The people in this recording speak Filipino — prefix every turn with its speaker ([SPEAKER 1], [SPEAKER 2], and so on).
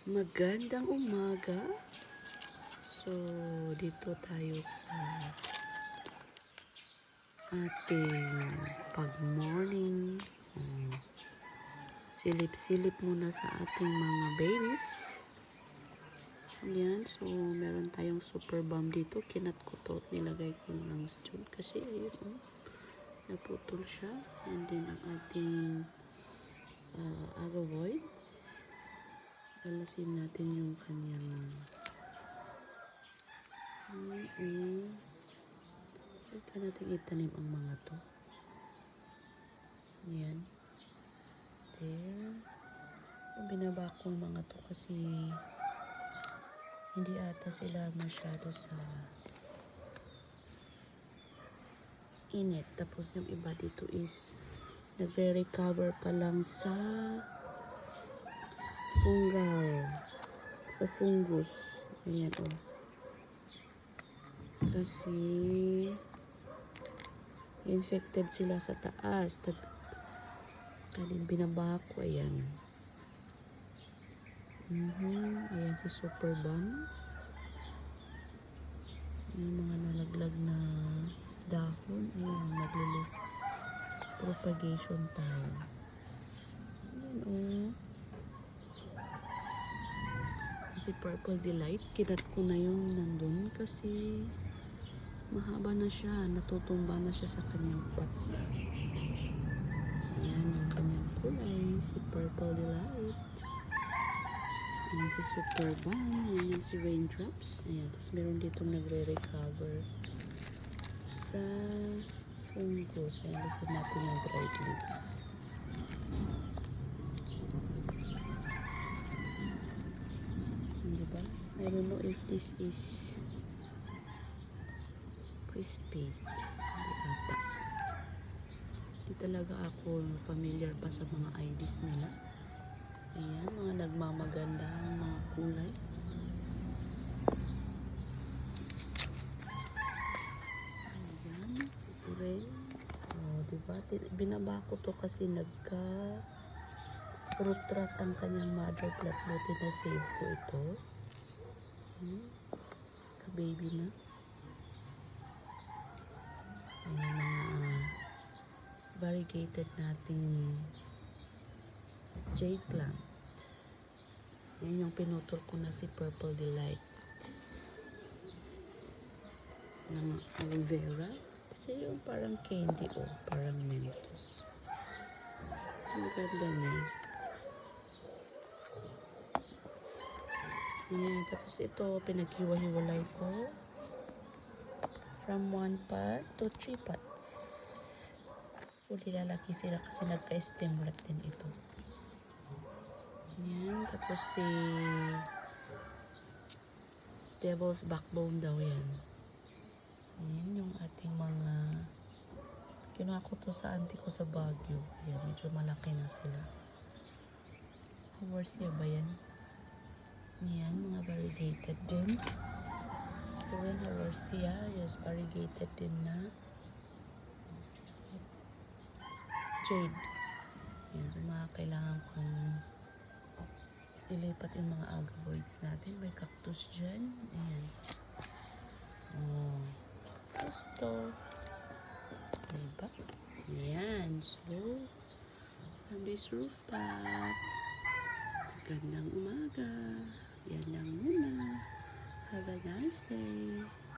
[SPEAKER 1] Magandang umaga. So, dito tayo sa ating pag-morning. Silip-silip muna sa ating mga babies. Yan. So, meron tayong super bomb dito. Kinat ko to. Nilagay ko lang dyan kasi ayun, naputol siya. And then, ang ating agavoids. Alasin natin yung kanyang ito natin itanim ang mga to. Yan. There. Binaba ko ang mga to kasi hindi ata sila masyado sa init. Tapos yung iba dito is nagre-recover pa lang sa fungus. Ayan o. Kasi infected sila sa taas. Kaya binaba ko. Ayan. Ayan si Super Bomb. Yung mga nalaglag na dahon. Ayan. Naglilis. Propagation tayo. Ayan o. Si Purple Delight. Kinat ko na yung nandun kasi mahaba na siya. Natutumba na siya sa kanyang pot. Ayan yung kanyang kulay. Si Purple Delight. Ayan si Super Bomb. Ayan yung si Raindrops. Ayan. Tapos meron ditong nagre-recover sa fungus. Ayan. Kasi natin yung dried leaves. Diba? I don't know if this is crispy. Hindi ata. Hindi talaga ako familiar pa sa mga IDs nila. Ayan, mga nagmamaganda ang mga kulay. Ayan, ito rin. O, diba? Binaba ko to kasi fruit rot ang kanyang mother plant. Buti na save ko ito. Ka-baby na. Ayan mga variegated natin jade plant. Ayan yung pinutol ko na si Purple Delight ng aloe vera. Kasi yung parang candy o parang mentos. Ang ganda niya. Ayan, tapos ito pinaghiwa-hiwalay ko from 1 pot to 3 pots. So, lilalaki sila kasi nagka-stimulate din ito. Ayan, tapos si Devil's Backbone daw yan. Ayan yung ating mga kinuha ko to sa auntie ko sa Baguio. Ayan, medyo malaki na sila. Worth ya ba yan? Ayan, mga variegated din. Ito rin, Haworthia. Yes, variegated din na jade. Ayan, mga kailangan kong ilipat yung mga agavoids natin. May cactus dyan. Ayan. Oh. Tapos ito. Diba? Ayan. So, on this rooftop. Gandang umaga. Yan lang muna. Have a nice day.